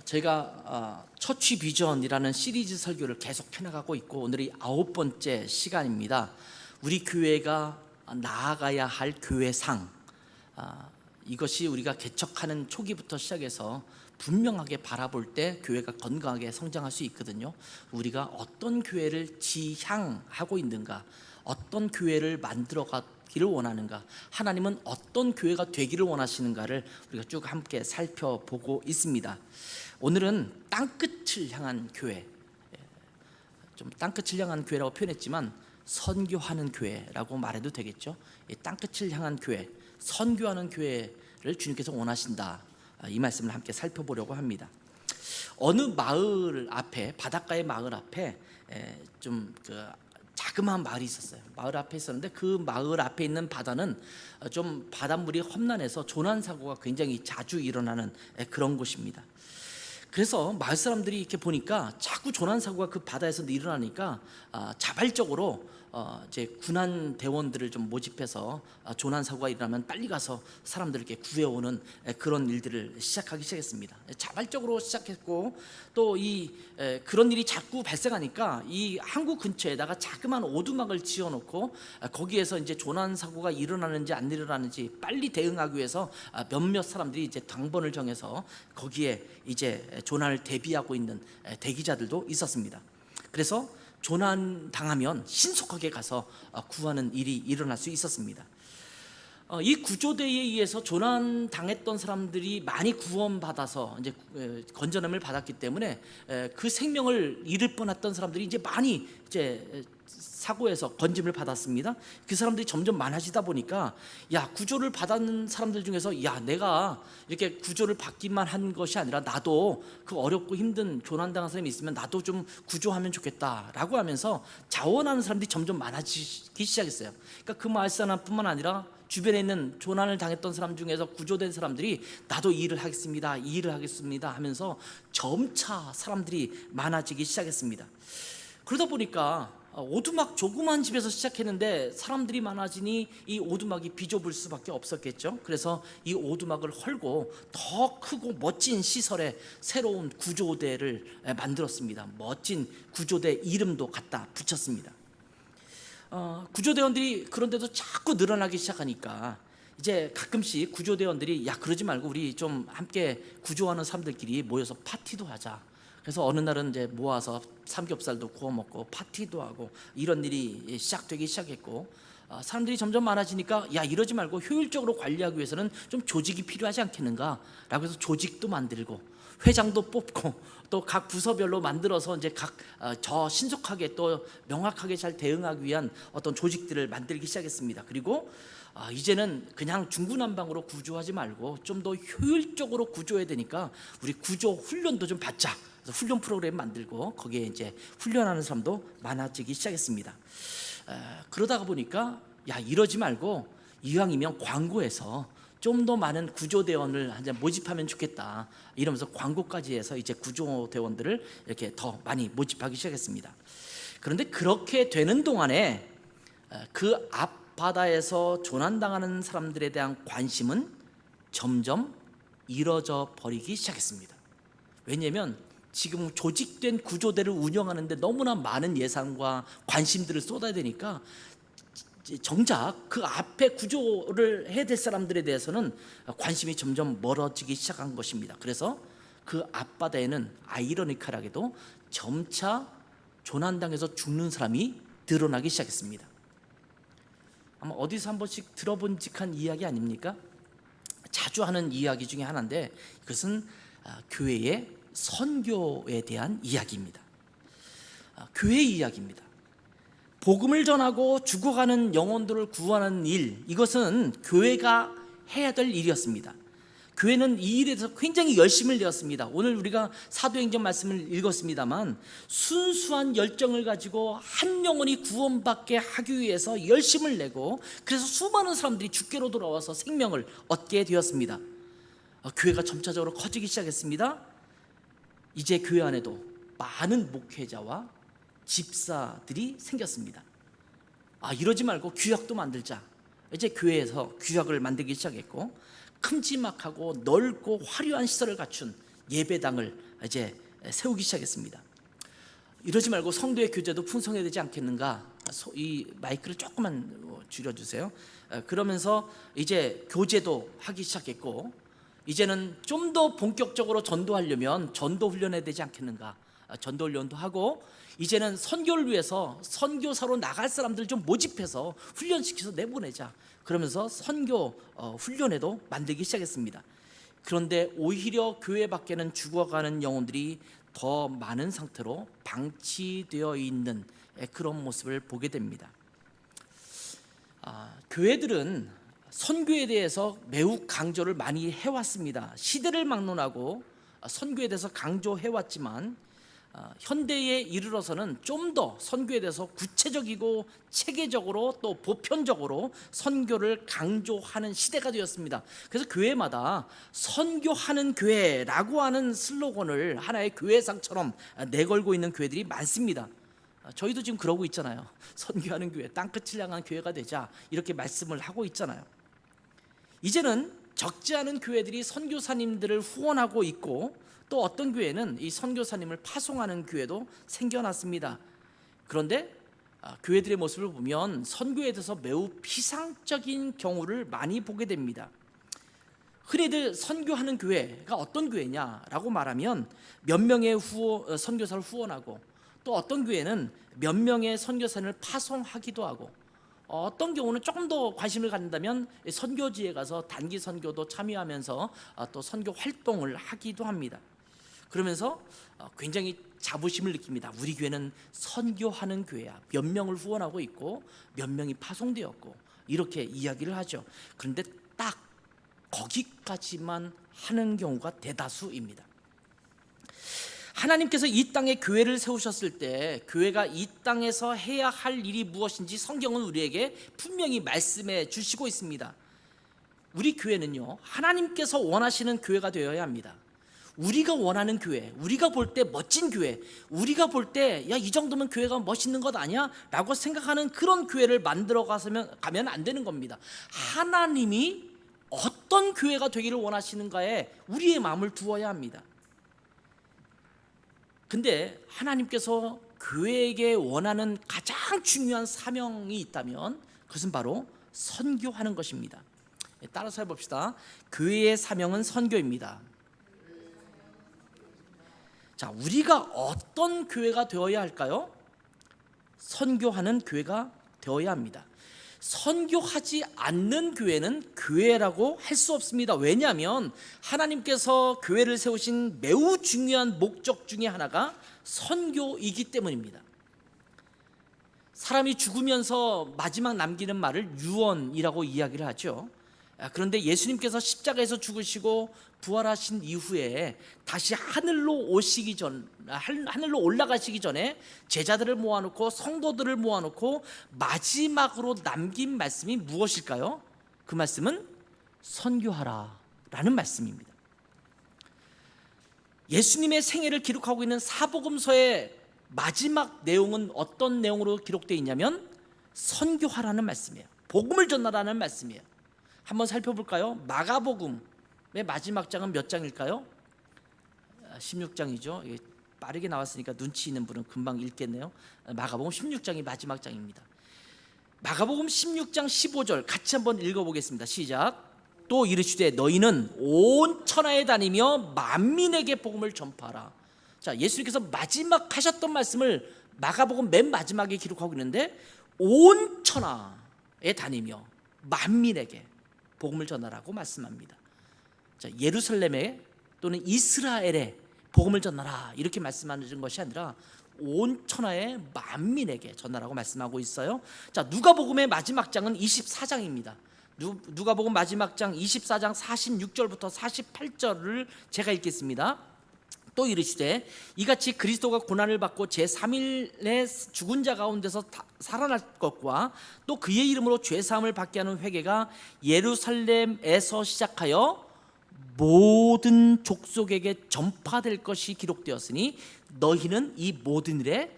제가 처치 비전이라는 시리즈 설교를 계속 해나가고 있고 오늘이 9번째 시간입니다. 우리 교회가 나아가야 할 교회상, 이것이 우리가 개척하는 초기부터 시작해서 분명하게 바라볼 때 교회가 건강하게 성장할 수 있거든요. 우리가 어떤 교회를 지향하고 있는가, 어떤 교회를 만들어가기를 원하는가, 하나님은 어떤 교회가 되기를 원하시는가를 우리가 쭉 함께 살펴보고 있습니다. 오늘은 땅끝을 향한 교회, 좀 땅끝을 향한 교회라고 표현했지만 선교하는 교회라고 말해도 되겠죠. 땅끝을 향한 교회, 선교하는 교회를 주님께서 원하신다, 이 말씀을 함께 살펴보려고 합니다. 어느 마을 앞에, 바닷가의 마을 앞에 좀 자그마한 마을이 있었어요. 마을 앞에 있었는데 그 마을 앞에 있는 바다는 좀 바닷물이 험난해서 조난사고가 굉장히 자주 일어나는 그런 곳입니다. 그래서 마을 사람들이 이렇게 보니까 자꾸 조난사고가 그 바다에서 일어나니까 자발적으로 이제 군안 대원들을 좀 모집해서 조난사고가 일어나면 빨리 가서 사람들을 이렇게 구해오는 그런 일들을 시작했습니다. 자발적으로 시작했고, 또 그런 일이 자꾸 발생하니까 이 항구 근처에다가 자그마한 오두막을 지어놓고 거기에서 이제 조난사고가 일어나는지 안 일어나는지 빨리 대응하기 위해서 몇몇 사람들이 이제 당번을 정해서 거기에 이제 조난을 대비하고 있는 대기자들도 있었습니다. 그래서 조난 당하면 신속하게 가서 구하는 일이 일어날 수 있었습니다. 이 구조대에 의해서 조난 당했던 사람들이 많이 구원받아서 이제 건전함을 받았기 때문에 그 생명을 잃을 뻔했던 사람들이 이제 많이 이제 사고에서 건짐을 받았습니다. 그 사람들이 점점 많아지다 보니까 구조를 받은 사람들 중에서 내가 이렇게 구조를 받기만 한 것이 아니라 나도 그 어렵고 힘든 조난당한 사람이 있으면 나도 좀 구조하면 좋겠다라고 하면서 자원하는 사람들이 점점 많아지기 시작했어요. 그러니까 그 마을 사람뿐만 아니라 주변에 있는 조난을 당했던 사람 중에서 구조된 사람들이 나도 이 일을 하겠습니다, 이 일을 하겠습니다 하면서 점차 사람들이 많아지기 시작했습니다. 그러다 보니까 오두막 조그만 집에서 시작했는데 사람들이 많아지니 이 오두막이 비좁을 수밖에 없었겠죠. 그래서 이 오두막을 헐고 더 크고 멋진 시설의 새로운 구조대를 만들었습니다. 멋진 구조대 이름도 갖다 붙였습니다. 구조대원들이 그런데도 자꾸 늘어나기 시작하니까 이제 가끔씩 구조대원들이 그러지 말고 우리 좀 함께 구조하는 사람들끼리 모여서 파티도 하자. 그래서 어느 날은 이제 모아서 삼겹살도 구워 먹고 파티도 하고 이런 일이 시작되기 시작했고, 사람들이 점점 많아지니까 이러지 말고 효율적으로 관리하기 위해서는 좀 조직이 필요하지 않겠는가 라고 해서 조직도 만들고 회장도 뽑고 또 각 부서별로 만들어서 이제 저 신속하게 또 명확하게 잘 대응하기 위한 어떤 조직들을 만들기 시작했습니다. 그리고 이제는 그냥 중구난방으로 구조하지 말고 좀 더 효율적으로 구조해야 되니까 우리 구조 훈련도 좀 받자. 그래서 훈련 프로그램 만들고 거기에 이제 훈련하는 사람도 많아지기 시작했습니다. 그러다가 보니까 이러지 말고 이왕이면 광고에서 좀 더 많은 구조대원을 모집하면 좋겠다 이러면서 광고까지 해서 이제 구조대원들을 이렇게 더 많이 모집하기 시작했습니다. 그런데 그렇게 되는 동안에 그 앞바다에서 조난당하는 사람들에 대한 관심은 점점 잃어져 버리기 시작했습니다. 왜냐하면 지금 조직된 구조대를 운영하는데 너무나 많은 예산과 관심들을 쏟아야 되니까 정작 그 앞에 구조를 해야 될 사람들에 대해서는 관심이 점점 멀어지기 시작한 것입니다. 그래서 그 앞바다에는 아이러니컬하게도 점차 조난당해서 죽는 사람이 드러나기 시작했습니다. 아마 어디서 한 번씩 들어본 직한 이야기 아닙니까? 자주 하는 이야기 중에 하나인데 그것은 교회의 선교에 대한 이야기입니다. 교회 이야기입니다. 복음을 전하고 죽어가는 영혼들을 구하는 일, 이것은 교회가 해야 될 일이었습니다. 교회는 이 일에 대해서 굉장히 열심을 내었습니다. 오늘 우리가 사도행전 말씀을 읽었습니다만 순수한 열정을 가지고 한 영혼이 구원받게 하기 위해서 열심을 내고, 그래서 수많은 사람들이 주께로 돌아와서 생명을 얻게 되었습니다. 교회가 점차적으로 커지기 시작했습니다. 이제 교회 안에도 많은 목회자와 집사들이 생겼습니다. 이러지 말고 규약도 만들자. 이제 교회에서 규약을 만들기 시작했고, 큼지막하고 넓고 화려한 시설을 갖춘 예배당을 이제 세우기 시작했습니다. 이러지 말고 성도의 교제도 풍성해야 되지 않겠는가? 이 마이크를 조금만 줄여주세요. 그러면서 이제 교제도 하기 시작했고, 이제는 좀 더 본격적으로 전도하려면 전도 훈련해야 되지 않겠는가? 전도 훈련도 하고, 이제는 선교를 위해서 선교사로 나갈 사람들 좀 모집해서 훈련시켜서 내보내자. 그러면서 선교 훈련에도 만들기 시작했습니다. 그런데 오히려 교회 밖에는 죽어가는 영혼들이 더 많은 상태로 방치되어 있는 그런 모습을 보게 됩니다. 교회들은 선교에 대해서 매우 강조를 많이 해왔습니다. 시대를 막론하고 선교에 대해서 강조해왔지만 현대에 이르러서는 좀 더 선교에 대해서 구체적이고 체계적으로 또 보편적으로 선교를 강조하는 시대가 되었습니다. 그래서 교회마다 선교하는 교회라고 하는 슬로건을 하나의 교회상처럼 내걸고 있는 교회들이 많습니다. 저희도 지금 그러고 있잖아요. 선교하는 교회, 땅끝을 향한 교회가 되자, 이렇게 말씀을 하고 있잖아요. 이제는 적지 않은 교회들이 선교사님들을 후원하고 있고, 또 어떤 교회는 이 선교사님을 파송하는 교회도 생겨났습니다. 그런데 교회들의 모습을 보면 선교에 대해서 매우 피상적인 경우를 많이 보게 됩니다. 흔히들 선교하는 교회가 어떤 교회냐라고 말하면 몇 명의 선교사를 후원하고, 또 어떤 교회는 몇 명의 선교사를 파송하기도 하고, 어떤 경우는 조금 더 관심을 갖는다면 선교지에 가서 단기 선교도 참여하면서 또 선교 활동을 하기도 합니다. 그러면서 굉장히 자부심을 느낍니다. 우리 교회는 선교하는 교회야. 몇 명을 후원하고 있고 몇 명이 파송되었고, 이렇게 이야기를 하죠. 그런데 딱 거기까지만 하는 경우가 대다수입니다. 하나님께서 이 땅에 교회를 세우셨을 때 교회가 이 땅에서 해야 할 일이 무엇인지 성경은 우리에게 분명히 말씀해 주시고 있습니다. 우리 교회는요, 하나님께서 원하시는 교회가 되어야 합니다. 우리가 원하는 교회, 우리가 볼 때 멋진 교회, 우리가 볼 때 야, 이 정도면 교회가 멋있는 것 아니야? 라고 생각하는 그런 교회를 만들어 가면 안 되는 겁니다. 하나님이 어떤 교회가 되기를 원하시는가에 우리의 마음을 두어야 합니다. 근데 하나님께서 교회에게 원하는 가장 중요한 사명이 있다면 그것은 바로 선교하는 것입니다. 따라서 해봅시다. 교회의 사명은 선교입니다. 자, 우리가 어떤 교회가 되어야 할까요? 선교하는 교회가 되어야 합니다. 선교하지 않는 교회는 교회라고 할 수 없습니다. 왜냐하면 하나님께서 교회를 세우신 매우 중요한 목적 중에 하나가 선교이기 때문입니다. 사람이 죽으면서 마지막 남기는 말을 유언이라고 이야기를 하죠. 그런데 예수님께서 십자가에서 죽으시고 부활하신 이후에 다시 하늘로 올라가시기 전에 제자들을 모아놓고 성도들을 모아놓고 마지막으로 남긴 말씀이 무엇일까요? 그 말씀은 선교하라 라는 말씀입니다. 예수님의 생애를 기록하고 있는 사복음서의 마지막 내용은 어떤 내용으로 기록되어 있냐면 선교하라는 말씀이에요. 복음을 전하라는 말씀이에요. 한번 살펴볼까요? 마가복음의 마지막 장은 몇 장일까요? 16장이죠. 빠르게 나왔으니까 눈치 있는 분은 금방 읽겠네요. 마가복음 16장이 마지막 장입니다. 마가복음 16장 15절 같이 한번 읽어보겠습니다. 시작. 또 이르시되 너희는 온 천하에 다니며 만민에게 복음을 전파하라. 자, 예수님께서 마지막 하셨던 말씀을 마가복음 맨 마지막에 기록하고 있는데 온 천하에 다니며 만민에게 복음을 전하라고 말씀합니다. 자, 예루살렘에 또는 이스라엘에 복음을 전하라 이렇게 말씀하는 것이 아니라 온 천하의 만민에게 전하라고 말씀하고 있어요. 자, 누가복음의 마지막 장은 24장입니다. 누가복음 마지막 장 24장 46절부터 48절을 제가 읽겠습니다. 또 이르시되 이같이 그리스도가 고난을 받고 제3일에 죽은 자 가운데서 살아날 것과 또 그의 이름으로 죄사함을 받게 하는 회개가 예루살렘에서 시작하여 모든 족속에게 전파될 것이 기록되었으니 너희는 이 모든 일의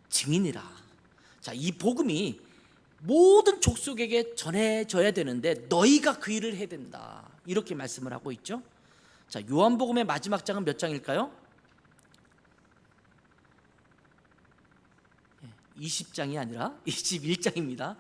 증인이라. 자, 이 복음이 모든 족속에게 전해져야 되는데 너희가 그 일을 해야 된다 이렇게 말씀을 하고 있죠. 자, 요한복음의 마지막 장은 몇 장일까요? 20장이 아니라 21장입니다.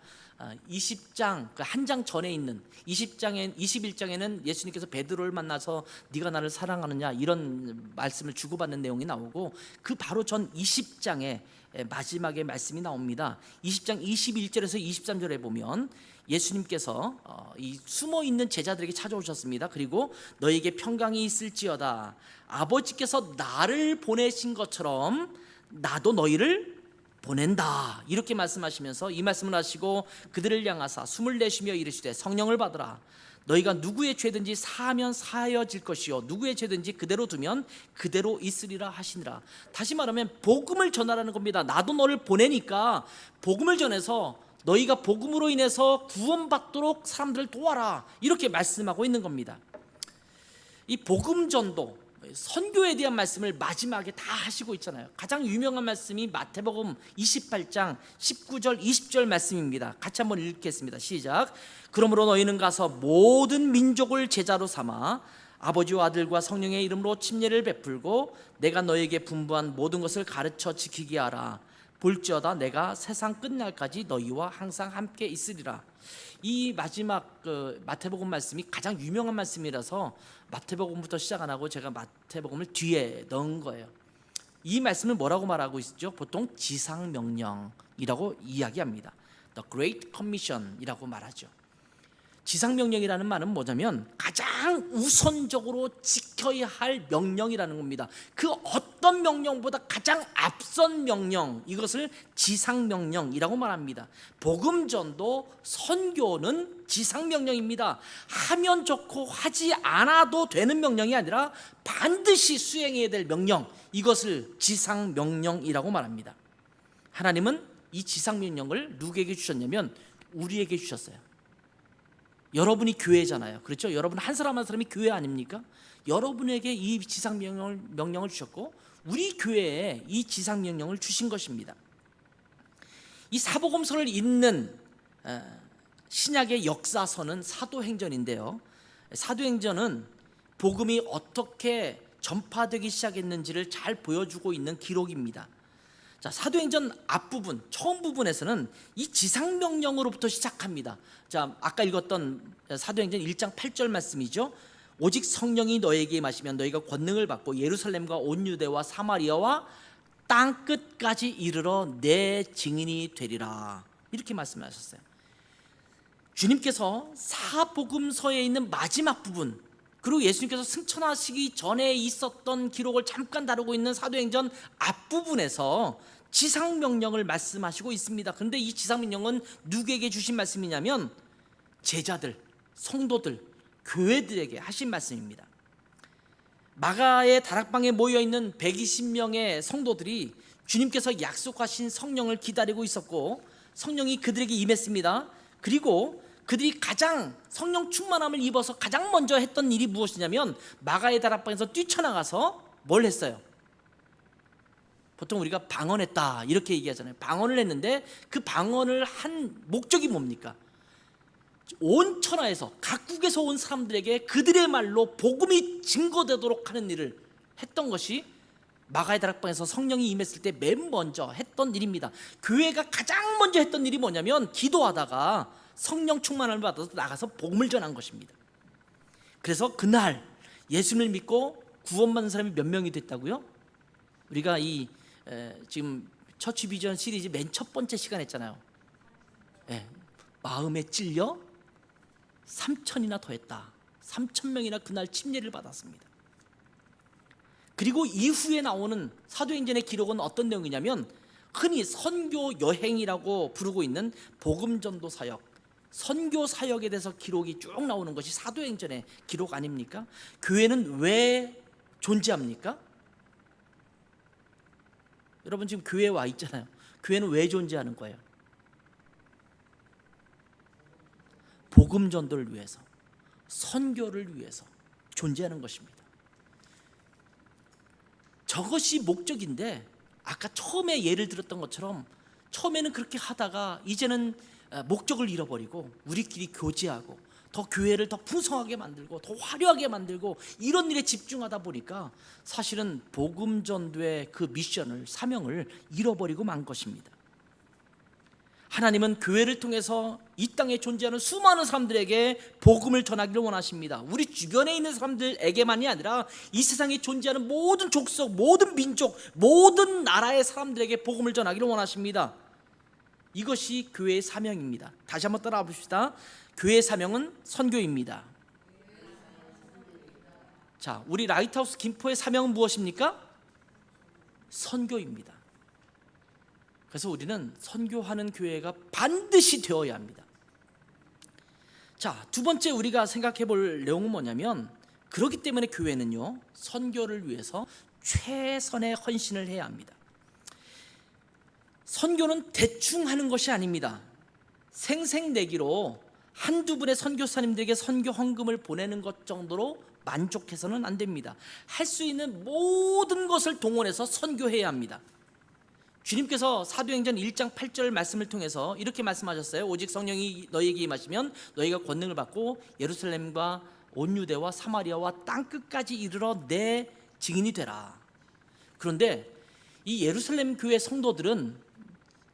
20장 그 한 장 전에 있는 21장에는 예수님께서 베드로를 만나서 네가 나를 사랑하느냐 이런 말씀을 주고받는 내용이 나오고, 그 바로 전 20장에 마지막에 말씀이 나옵니다. 20장 21절에서 23절에 보면 예수님께서 이 숨어 있는 제자들에게 찾아오셨습니다. 그리고 너에게 평강이 있을지어다, 아버지께서 나를 보내신 것처럼 나도 너희를 보낸다, 이렇게 말씀하시면서 이 말씀을 하시고 그들을 향하사 숨을 내쉬며 이르시되 성령을 받으라. 너희가 누구의 죄든지 사하면 사하여질 것이요 누구의 죄든지 그대로 두면 그대로 있으리라 하시니라. 다시 말하면 복음을 전하라는 겁니다. 나도 너를 보내니까 복음을 전해서 너희가 복음으로 인해서 구원받도록 사람들을 도와라, 이렇게 말씀하고 있는 겁니다. 이 복음 전도, 선교에 대한 말씀을 마지막에 다 하시고 있잖아요. 가장 유명한 말씀이 마태복음 28장 19절 20절 말씀입니다. 같이 한번 읽겠습니다. 시작. 그러므로 너희는 가서 모든 민족을 제자로 삼아 아버지와 아들과 성령의 이름으로 침례를 베풀고 내가 너희에게 분부한 모든 것을 가르쳐 지키게 하라. 볼지어다 내가 세상 끝날까지 너희와 항상 함께 있으리라. 이 마지막 마태복음 말씀이 가장 유명한 말씀이라서 마태복음부터 시작 안 하고 제가 마태복음을 뒤에 넣은 거예요. 이 말씀을 뭐라고 말하고 있죠? 보통 지상명령이라고 이야기합니다. The Great Commission이라고 말하죠. 지상명령이라는 말은 뭐냐면 가장 우선적으로 지켜야 할 명령이라는 겁니다. 그 어떤 명령보다 가장 앞선 명령, 이것을 지상명령이라고 말합니다. 복음전도 선교는 지상명령입니다. 하면 좋고 하지 않아도 되는 명령이 아니라 반드시 수행해야 될 명령, 이것을 지상명령이라고 말합니다. 하나님은 이 지상명령을 누구에게 주셨냐면 우리에게 주셨어요. 여러분이 교회잖아요. 그렇죠? 여러분 한 사람 한 사람이 교회 아닙니까? 여러분에게 이 지상명령을 주셨고 우리 교회에 이 지상명령을 주신 것입니다. 이 사복음서를 읽는 신약의 역사서는 사도행전인데요, 사도행전은 복음이 어떻게 전파되기 시작했는지를 잘 보여주고 있는 기록입니다. 자, 사도행전 앞부분, 처음 부분에서는 이 지상명령으로부터 시작합니다. 자, 아까 읽었던 사도행전 1장 8절 말씀이죠. 오직 성령이 너에게 임하시면 너희가 권능을 받고 예루살렘과 온 유대와 사마리아와 땅끝까지 이르러 내 증인이 되리라, 이렇게 말씀하셨어요. 주님께서 사복음서에 있는 마지막 부분, 그리고 예수님께서 승천하시기 전에 있었던 기록을 잠깐 다루고 있는 사도행전 앞부분에서 지상명령을 말씀하시고 있습니다. 그런데 이 지상명령은 누구에게 주신 말씀이냐면 제자들, 성도들, 교회들에게 하신 말씀입니다. 마가의 다락방에 모여있는 120명의 성도들이 주님께서 약속하신 성령을 기다리고 있었고 성령이 그들에게 임했습니다. 그리고 그들이 가장 성령 충만함을 입어서 가장 먼저 했던 일이 무엇이냐면 마가의 다락방에서 뛰쳐나가서 뭘 했어요? 보통 우리가 방언했다 이렇게 얘기하잖아요. 방언을 했는데 그 방언을 한 목적이 뭡니까? 온 천하에서 각국에서 온 사람들에게 그들의 말로 복음이 증거되도록 하는 일을 했던 것이 마가의 다락방에서 성령이 임했을 때 맨 먼저 했던 일입니다. 교회가 가장 먼저 했던 일이 뭐냐면 기도하다가 성령 충만함을 받아서 나가서 복음을 전한 것입니다. 그래서 그날 예수님을 믿고 구원받는 사람이 몇 명이 됐다고요? 우리가 이 지금 처치 비전 시리즈 맨 첫 번째 시간 했잖아요. 마음에 찔려 3,000이나 더했다. 3,000명이나 그날 침례를 받았습니다. 그리고 이후에 나오는 사도행전의 기록은 어떤 내용이냐면 흔히 선교 여행이라고 부르고 있는 복음 전도 사역, 선교 사역에 대해서 기록이 쭉 나오는 것이 사도행전의 기록 아닙니까? 교회는 왜 존재합니까? 여러분 지금 교회에 와 있잖아요. 교회는 왜 존재하는 거예요? 복음 전도를 위해서, 선교를 위해서 존재하는 것입니다. 저것이 목적인데 아까 처음에 예를 들었던 것처럼 처음에는 그렇게 하다가 이제는 목적을 잃어버리고 우리끼리 교제하고 더 교회를 더 풍성하게 만들고 더 화려하게 만들고 이런 일에 집중하다 보니까 사실은 복음 전도의 그 미션을, 사명을 잃어버리고 만 것입니다. 하나님은 교회를 통해서 이 땅에 존재하는 수많은 사람들에게 복음을 전하기를 원하십니다. 우리 주변에 있는 사람들에게만이 아니라 이 세상에 존재하는 모든 족속, 모든 민족, 모든 나라의 사람들에게 복음을 전하기를 원하십니다. 이것이 교회의 사명입니다. 다시 한번 따라와 봅시다. 교회의 사명은 선교입니다. 자, 우리 라이트하우스 김포의 사명은 무엇입니까? 선교입니다. 그래서 우리는 선교하는 교회가 반드시 되어야 합니다. 자, 두 번째 우리가 생각해 볼 내용은 뭐냐면, 그렇기 때문에 교회는요, 선교를 위해서 최선의 헌신을 해야 합니다. 선교는 대충 하는 것이 아닙니다. 생색내기로 한두 분의 선교사님들에게 선교 헌금을 보내는 것 정도로 만족해서는 안 됩니다. 할 수 있는 모든 것을 동원해서 선교해야 합니다. 주님께서 사도행전 1장 8절 말씀을 통해서 이렇게 말씀하셨어요. 오직 성령이 너희에게 임하시면 너희가 권능을 받고 예루살렘과 온 유대와 사마리아와 땅끝까지 이르러 내 증인이 되라. 그런데 이 예루살렘 교회 성도들은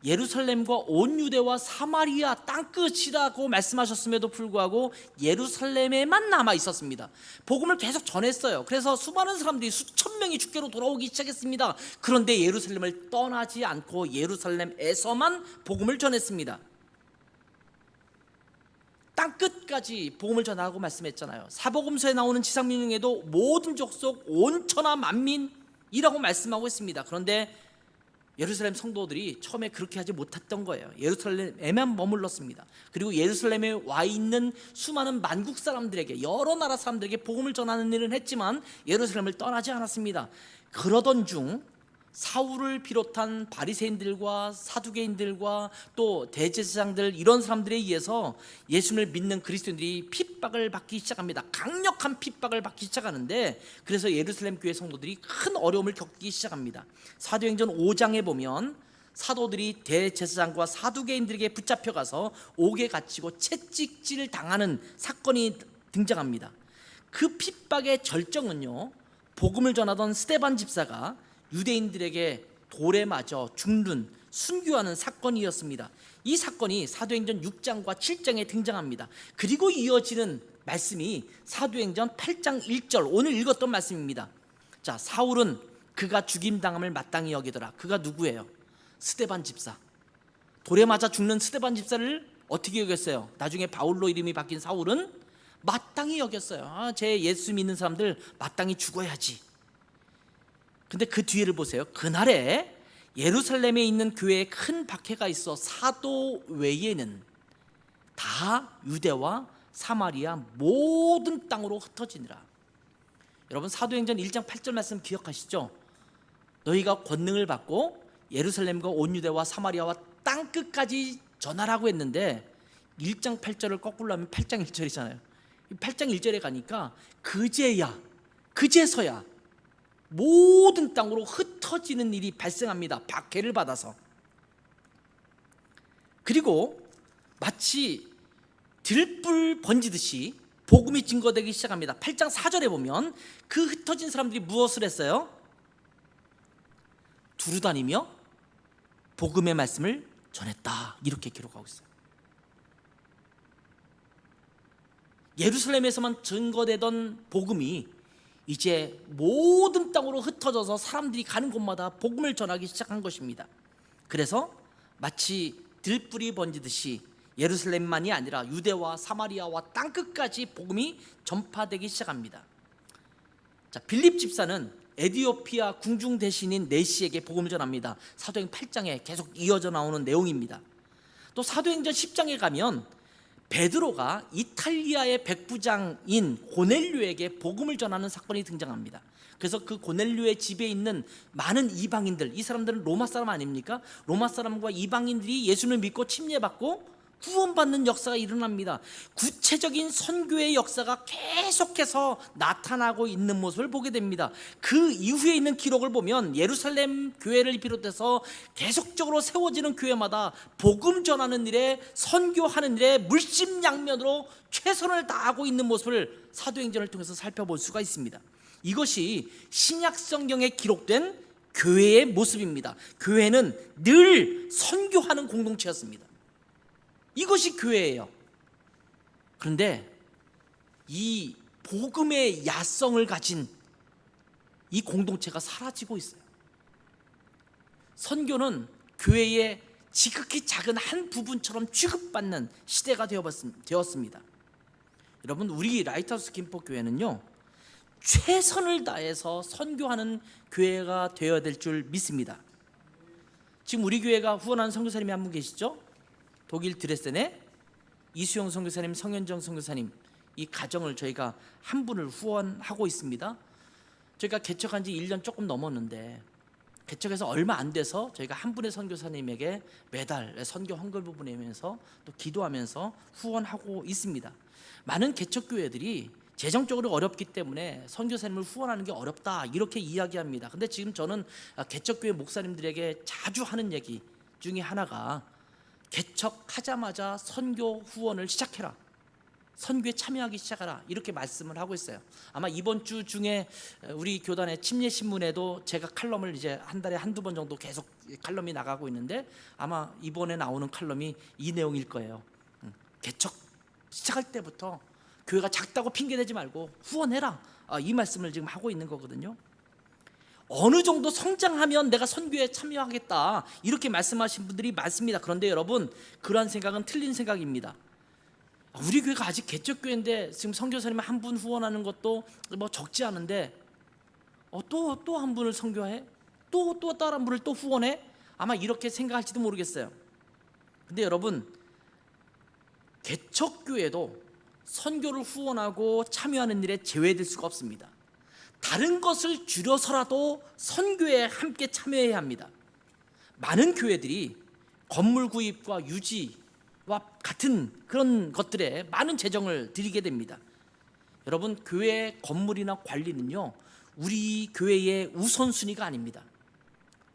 예루살렘과 온 유대와 사마리아 땅끝이라고 말씀하셨음에도 불구하고 예루살렘에만 남아 있었습니다. 복음을 계속 전했어요. 그래서 수많은 사람들이 수천 명이 주께로 돌아오기 시작했습니다. 그런데 예루살렘을 떠나지 않고 예루살렘에서만 복음을 전했습니다. 땅끝까지 복음을 전하라고 말씀했잖아요. 사복음서에 나오는 지상명령에도 모든 족속 온 천하 만민이라고 말씀하고 있습니다. 그런데 예루살렘 성도들이 처음에 그렇게 하지 못했던 거예요. 예루살렘에만 머물렀습니다. 그리고 예루살렘에 와 있는 수많은 만국 사람들에게, 여러 나라 사람들에게 복음을 전하는 일은 했지만 예루살렘을 떠나지 않았습니다. 그러던 중 사울을 비롯한 바리새인들과 사두개인들과 또 대제사장들, 이런 사람들에 의해서 예수님을 믿는 그리스도인들이 핍박을 받기 시작합니다. 강력한 핍박을 받기 시작하는데, 그래서 예루살렘 교회 성도들이 큰 어려움을 겪기 시작합니다. 사도행전 5장에 보면 사도들이 대제사장과 사두개인들에게 붙잡혀가서 옥에 갇히고 채찍질 당하는 사건이 등장합니다. 그 핍박의 절정은요, 복음을 전하던 스데반 집사가 유대인들에게 돌에 맞아 죽는, 순교하는 사건이었습니다. 이 사건이 사도행전 6장과 7장에 등장합니다. 그리고 이어지는 말씀이 사도행전 8장 1절, 오늘 읽었던 말씀입니다. 자, 사울은 그가 죽임당함을 마땅히 여기더라. 그가 누구예요? 스데반 집사. 돌에 맞아 죽는 스데반 집사를 어떻게 여겼어요? 나중에 바울로 이름이 바뀐 사울은 마땅히 여겼어요. 제 예수 믿는 사람들 마땅히 죽어야지. 근데 그 뒤를 보세요. 그날에 예루살렘에 있는 교회에 큰 박해가 있어 사도 외에는 다 유대와 사마리아 모든 땅으로 흩어지니라. 여러분, 사도행전 1장 8절 말씀 기억하시죠? 너희가 권능을 받고 예루살렘과 온 유대와 사마리아와 땅끝까지 전하라고 했는데 1장 8절을 거꾸로 하면 8장 1절이잖아요. 8장 1절에 가니까 그제서야 모든 땅으로 흩어지는 일이 발생합니다. 박해를 받아서. 그리고 마치 들불 번지듯이 복음이 증거되기 시작합니다. 8장 4절에 보면 그 흩어진 사람들이 무엇을 했어요? 두루다니며 복음의 말씀을 전했다, 이렇게 기록하고 있어요. 예루살렘에서만 증거되던 복음이 이제 모든 땅으로 흩어져서 사람들이 가는 곳마다 복음을 전하기 시작한 것입니다. 그래서 마치 들불이 번지듯이 예루살렘만이 아니라 유대와 사마리아와 땅끝까지 복음이 전파되기 시작합니다. 자, 빌립 집사는 에디오피아 궁중 대신인 네시에게 복음을 전합니다. 사도행 8장에 계속 이어져 나오는 내용입니다. 또 사도행전 10장에 가면 베드로가 이탈리아의 백부장인 고넬료에게 복음을 전하는 사건이 등장합니다. 그래서 그 고넬료의 집에 있는 많은 이방인들, 이 사람들은 로마 사람 아닙니까? 로마 사람과 이방인들이 예수님을 믿고 침례받고 구원받는 역사가 일어납니다. 구체적인 선교의 역사가 계속해서 나타나고 있는 모습을 보게 됩니다. 그 이후에 있는 기록을 보면 예루살렘 교회를 비롯해서 계속적으로 세워지는 교회마다 복음 전하는 일에, 선교하는 일에 물심양면으로 최선을 다하고 있는 모습을 사도행전을 통해서 살펴볼 수가 있습니다. 이것이 신약 성경에 기록된 교회의 모습입니다. 교회는 늘 선교하는 공동체였습니다. 이것이 교회예요. 그런데 이 복음의 야성을 가진 이 공동체가 사라지고 있어요. 선교는 교회의 지극히 작은 한 부분처럼 취급받는 시대가 되었습니다. 여러분, 우리 라이트하우스 김포교회는요, 최선을 다해서 선교하는 교회가 되어야 될 줄 믿습니다. 지금 우리 교회가 후원하는 선교사님이 한 분 계시죠? 독일 드레센의 이수영 선교사님, 성현정 선교사님, 이 가정을 저희가 한 분을 후원하고 있습니다. 저희가 개척한 지 1년 조금 넘었는데 개척해서 얼마 안 돼서 저희가 한 분의 선교사님에게 매달 선교 헌금을 보내면서 또 기도하면서 후원하고 있습니다. 많은 개척교회들이 재정적으로 어렵기 때문에 선교사님을 후원하는 게 어렵다, 이렇게 이야기합니다. 근데 지금 저는 개척교회 목사님들에게 자주 하는 얘기 중에 하나가, 개척하자마자 선교 후원을 시작해라, 선교에 참여하기 시작하라, 이렇게 말씀을 하고 있어요. 아마 이번 주 중에 우리 교단의 침례신문에도 제가 칼럼을 이제 한 달에 한두 번 정도 계속 칼럼이 나가고 있는데, 아마 이번에 나오는 칼럼이 이 내용일 거예요. 개척 시작할 때부터 교회가 작다고 핑계대지 말고 후원해라, 이 말씀을 지금 하고 있는 거거든요. 어느 정도 성장하면 내가 선교에 참여하겠다, 이렇게 말씀하신 분들이 많습니다. 그런데 여러분, 그러한 생각은 틀린 생각입니다. 우리 교회가 아직 개척교회인데 지금 선교사님 한 분 후원하는 것도 뭐 적지 않은데 또 한 분을 선교해? 또 다른 분을 또 후원해? 아마 이렇게 생각할지도 모르겠어요. 근데 여러분, 개척교회도 선교를 후원하고 참여하는 일에 제외될 수가 없습니다. 다른 것을 줄여서라도 선교에 함께 참여해야 합니다. 많은 교회들이 건물 구입과 유지와 같은 그런 것들에 많은 재정을 들이게 됩니다. 여러분, 교회 건물이나 관리는요, 우리 교회의 우선순위가 아닙니다.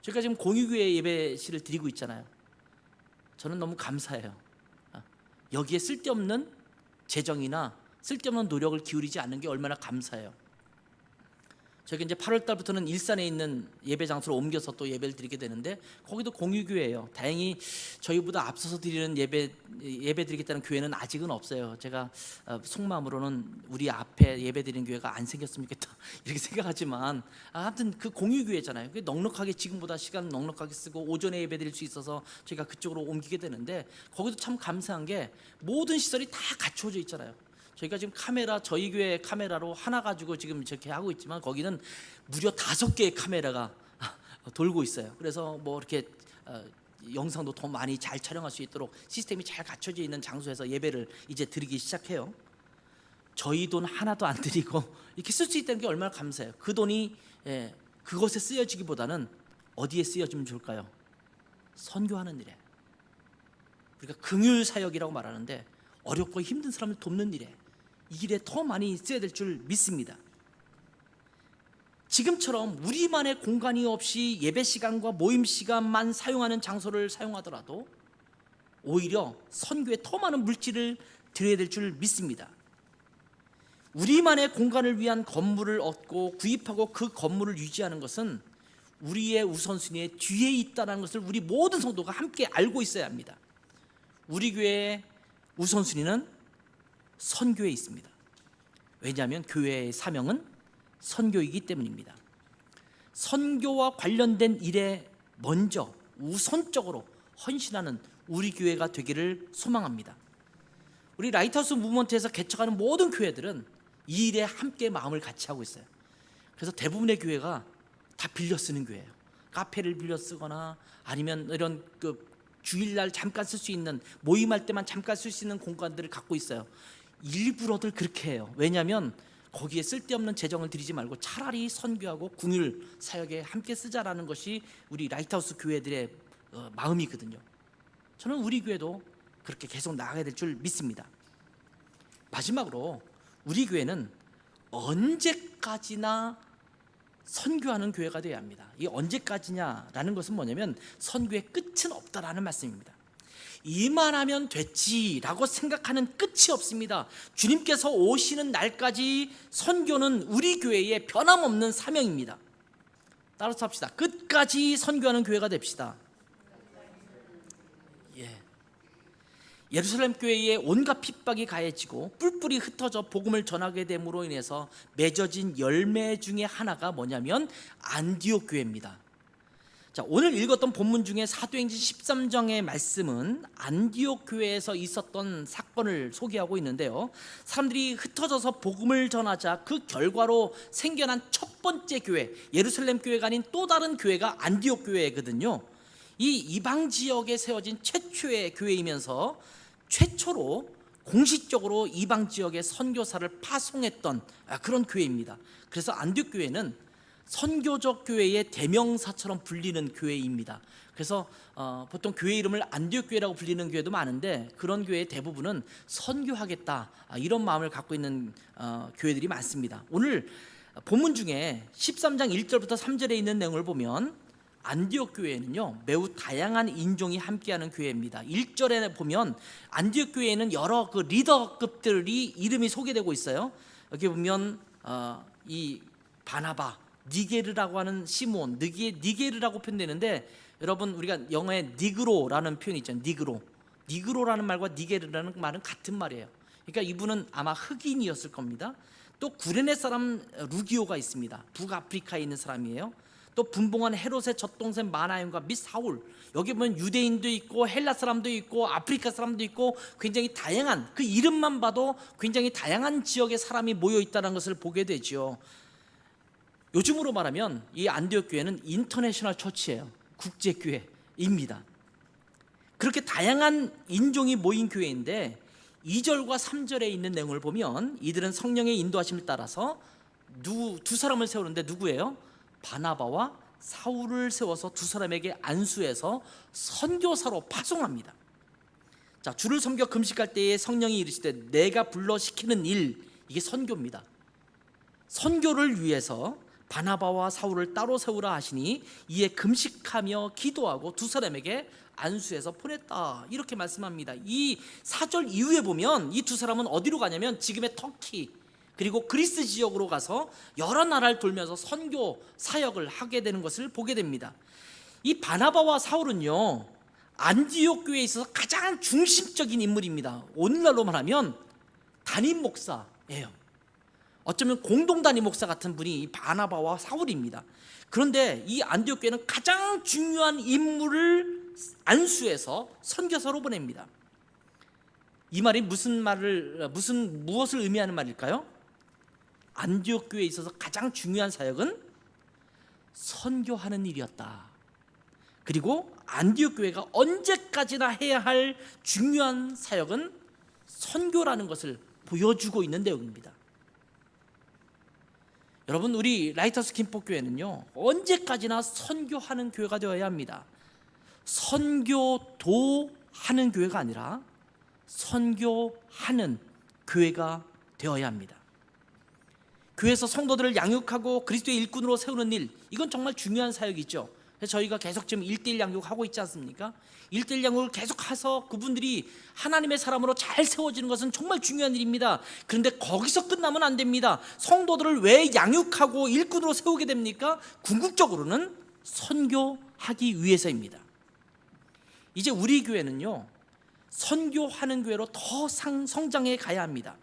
저희가 지금 공유교회 예배실을 드리고 있잖아요. 저는 너무 감사해요. 여기에 쓸데없는 재정이나 쓸데없는 노력을 기울이지 않는 게 얼마나 감사해요. 저희가 이제 8월 달부터는 일산에 있는 예배 장소로 옮겨서 또 예배를 드리게 되는데, 거기도 공유교회예요. 다행히 저희보다 앞서서 드리는 예배 드리겠다는 교회는 아직은 없어요. 제가 속마음으로는 우리 앞에 예배 드리는 교회가 안 생겼으면 좋겠다, 이렇게 생각하지만 아무튼 그 공유교회잖아요. 넉넉하게, 지금보다 시간 넉넉하게 쓰고 오전에 예배 드릴 수 있어서 저희가 그쪽으로 옮기게 되는데, 거기도 참 감사한 게 모든 시설이 다 갖춰져 있잖아요. 저희가 지금 카메라, 저희 교회 카메라로 하나 가지고 지금 이렇게 하고 있지만, 거기는 무려 5개의 카메라가 돌고 있어요. 그래서 뭐 이렇게 영상도 더 많이 잘 촬영할 수 있도록 시스템이 잘 갖춰져 있는 장소에서 예배를 이제 드리기 시작해요. 저희 돈 하나도 안 드리고 이렇게 쓸 수 있다는 게 얼마나 감사해요. 그 돈이 그것에 쓰여지기보다는 어디에 쓰여지면 좋을까요? 선교하는 일에. 그러니까 긍휼 사역이라고 말하는데, 어렵고 힘든 사람을 돕는 일에, 이 길에 더 많이 써야 될 줄 믿습니다. 지금처럼 우리만의 공간이 없이 예배 시간과 모임 시간만 사용하는 장소를 사용하더라도 오히려 선교에 더 많은 물질을 드려야 될 줄 믿습니다. 우리만의 공간을 위한 건물을 얻고 구입하고 그 건물을 유지하는 것은 우리의 우선순위의 뒤에 있다는 것을 우리 모든 성도가 함께 알고 있어야 합니다. 우리 교회의 우선순위는 선교에 있습니다. 왜냐하면 교회의 사명은 선교이기 때문입니다. 선교와 관련된 일에 먼저 우선적으로 헌신하는 우리 교회가 되기를 소망합니다. 우리 라이트하우스 무브먼트에서 개척하는 모든 교회들은 이 일에 함께 마음을 같이 하고 있어요. 그래서 대부분의 교회가 다 빌려 쓰는 교회예요. 카페를 빌려 쓰거나 아니면 이런 주일날 잠깐 쓸 수 있는, 모임할 때만 잠깐 쓸 수 있는 공간들을 갖고 있어요. 일부러들 그렇게 해요. 왜냐하면 거기에 쓸데없는 재정을 들이지 말고 차라리 선교하고 궁율 사역에 함께 쓰자라는 것이 우리 라이트하우스 교회들의 마음이거든요. 저는 우리 교회도 그렇게 계속 나아가야 될 줄 믿습니다. 마지막으로 우리 교회는 언제까지나 선교하는 교회가 되어야 합니다. 이 언제까지냐라는 것은 뭐냐면 선교의 끝은 없다라는 말씀입니다. 이만하면 됐지라고 생각하는 끝이 없습니다. 주님께서 오시는 날까지 선교는 우리 교회의 변함없는 사명입니다. 따라서 합시다. 끝까지 선교하는 교회가 됩시다. 예루살렘 교회에 온갖 핍박이 가해지고 뿔뿔이 흩어져 복음을 전하게 됨으로 인해서 맺어진 열매 중에 하나가 뭐냐면 안디옥 교회입니다. 자, 오늘 읽었던 본문 중에 사도행전 13장의 말씀은 안디옥 교회에서 있었던 사건을 소개하고 있는데요, 사람들이 흩어져서 복음을 전하자 그 결과로 생겨난 첫 번째 교회, 예루살렘 교회가 아닌 또 다른 교회가 안디옥 교회거든요. 이 이방 지역에 세워진 최초의 교회이면서 최초로 공식적으로 이방 지역에 선교사를 파송했던 그런 교회입니다. 그래서 안디옥 교회는 선교적 교회의 대명사처럼 불리는 교회입니다. 그래서 보통 교회 이름을 안디옥 교회라고 불리는 교회도 많은데 그런 교회의 대부분은 선교하겠다 이런 마음을 갖고 있는 교회들이 많습니다. 오늘 본문 중에 13장 1절부터 3절에 있는 내용을 보면 안디옥 교회는요 매우 다양한 인종이 함께하는 교회입니다. 1절에 보면 안디옥 교회에는 여러 그 리더급들이 이름이 소개되고 있어요. 여기 보면 이 바나바, 니게르라고 하는 시몬, 니게르라고 표현되는데, 여러분 우리가 영어에 니그로라는 표현이 있잖아요. 니그로라는 말과 니게르라는 말은 같은 말이에요. 그러니까 이분은 아마 흑인이었을 겁니다. 또 구레네 사람 루기오가 있습니다. 북아프리카에 있는 사람이에요. 또 분봉한 헤롯의 젖동생 마나연과 및 사울, 여기 보면 유대인도 있고 헬라 사람도 있고 아프리카 사람도 있고 굉장히 다양한, 그 이름만 봐도 굉장히 다양한 지역의 사람이 모여 있다는 것을 보게 되죠. 요즘으로 말하면 이 안디옥 교회는 인터내셔널 처치예요. 국제교회입니다. 그렇게 다양한 인종이 모인 교회인데 2절과 3절에 있는 내용을 보면 이들은 성령의 인도하심을 따라서 두 사람을 세우는데 누구예요? 바나바와 사울을 세워서 두 사람에게 안수해서 선교사로 파송합니다. 자, 주를 섬겨 금식할 때에 성령이 이르시되 내가 불러 시키는 일, 이게 선교입니다. 선교를 위해서 바나바와 사울을 따로 세우라 하시니 이에 금식하며 기도하고 두 사람에게 안수해서 보냈다, 이렇게 말씀합니다. 이 4절 이후에 보면 이 두 사람은 어디로 가냐면 지금의 터키 그리고 그리스 지역으로 가서 여러 나라를 돌면서 선교 사역을 하게 되는 것을 보게 됩니다. 이 바나바와 사울은요 안디옥 교회에 있어서 가장 중심적인 인물입니다. 오늘날로 말하면 담임 목사예요. 어쩌면 공동 담임 목사 같은 분이 이 바나바와 사울입니다. 그런데 이 안디옥 교회는 가장 중요한 인물을 안수해서 선교사로 보냅니다. 이 말이 무엇을 의미하는 말일까요? 안디옥 교회에 있어서 가장 중요한 사역은 선교하는 일이었다. 그리고 안디옥 교회가 언제까지나 해야 할 중요한 사역은 선교라는 것을 보여주고 있는 내용입니다. 여러분, 우리 라이트하우스 김포교회는요 언제까지나 선교하는 교회가 되어야 합니다. 선교도 하는 교회가 아니라 선교하는 교회가 되어야 합니다. 교회에서 성도들을 양육하고 그리스도의 일꾼으로 세우는 일, 이건 정말 중요한 사역이죠. 그래서 저희가 계속 지금 1:1 양육하고 있지 않습니까? 1:1 양육을 계속해서 그분들이 하나님의 사람으로 잘 세워지는 것은 정말 중요한 일입니다. 그런데 거기서 끝나면 안 됩니다. 성도들을 왜 양육하고 일꾼으로 세우게 됩니까? 궁극적으로는 선교하기 위해서입니다. 이제 우리 교회는요 선교하는 교회로 더 성장해 가야 합니다.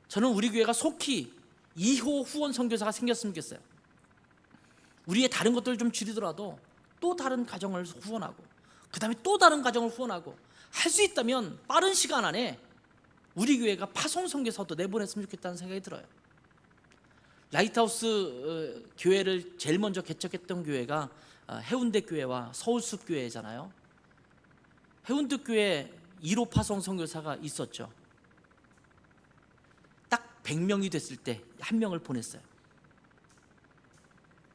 저는 우리 교회가 속히 2호 후원 선교사가 생겼으면 좋겠어요. 우리의 다른 것들을 좀 줄이더라도 또 다른 가정을 후원하고 그 다음에 또 다른 가정을 후원하고, 할 수 있다면 빠른 시간 안에 우리 교회가 파송 선교사도 내보냈으면 좋겠다는 생각이 들어요. 라이트하우스 교회를 제일 먼저 개척했던 교회가 해운대 교회와 서울숲 교회잖아요. 해운대 교회 1호 파송 선교사가 있었죠. 딱 100명이 됐을 때 1명을 보냈어요.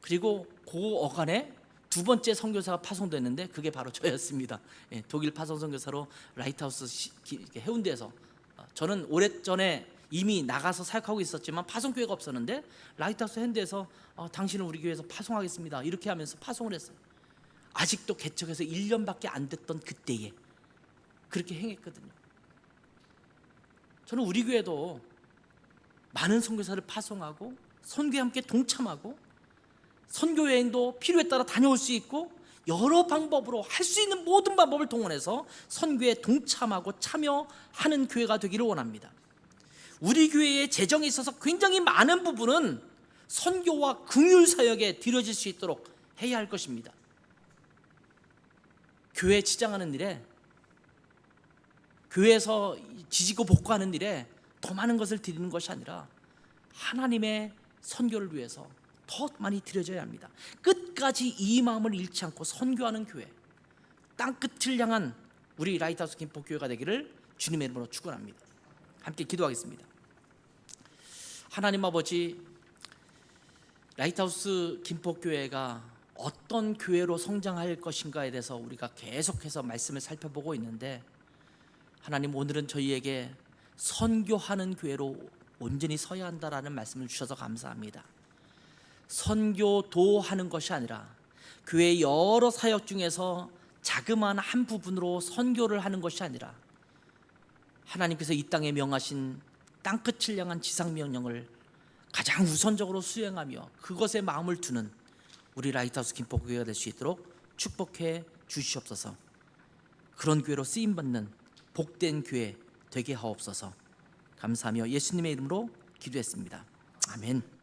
그리고 그 어간에 두 번째 선교사가 파송됐는데 그게 바로 저였습니다. 예, 독일 파송 선교사로 라이트하우스 해운대에서 저는 오래전에 이미 나가서 사역하고 있었지만 파송교회가 없었는데 라이트하우스 해운대에서 당신은 우리 교회에서 파송하겠습니다 이렇게 하면서 파송을 했어요. 아직도 개척해서 1년밖에 안 됐던 그때에 그렇게 행했거든요. 저는 우리 교회도 많은 선교사를 파송하고 선교에 함께 동참하고 선교 여행도 필요에 따라 다녀올 수 있고 여러 방법으로 할 수 있는 모든 방법을 동원해서 선교에 동참하고 참여하는 교회가 되기를 원합니다. 우리 교회의 재정에 있어서 굉장히 많은 부분은 선교와 긍휼 사역에 들여질 수 있도록 해야 할 것입니다. 교회 지장하는 일에, 교회에서 지지고 볶고하는 일에 더 많은 것을 드리는 것이 아니라 하나님의 선교를 위해서 더 많이 드려져야 합니다. 끝까지 이 마음을 잃지 않고 선교하는 교회, 땅끝을 향한 우리 라이트하우스 김포교회가 되기를 주님의 이름으로 축원합니다. 함께 기도하겠습니다. 하나님 아버지, 라이트하우스 김포교회가 어떤 교회로 성장할 것인가에 대해서 우리가 계속해서 말씀을 살펴보고 있는데, 하나님 오늘은 저희에게 선교하는 교회로 온전히 서야 한다라는 말씀을 주셔서 감사합니다. 선교도 하는 것이 아니라 교회 여러 사역 중에서 자그마한 한 부분으로 선교를 하는 것이 아니라 하나님께서 이 땅에 명하신 땅끝을 향한 지상명령을 가장 우선적으로 수행하며 그것에 마음을 두는 우리 라이트하우스 김포교회가 될 수 있도록 축복해 주시옵소서. 그런 교회로 쓰임받는 복된 교회 되게 하옵소서. 감사하며 예수님의 이름으로 기도했습니다. 아멘.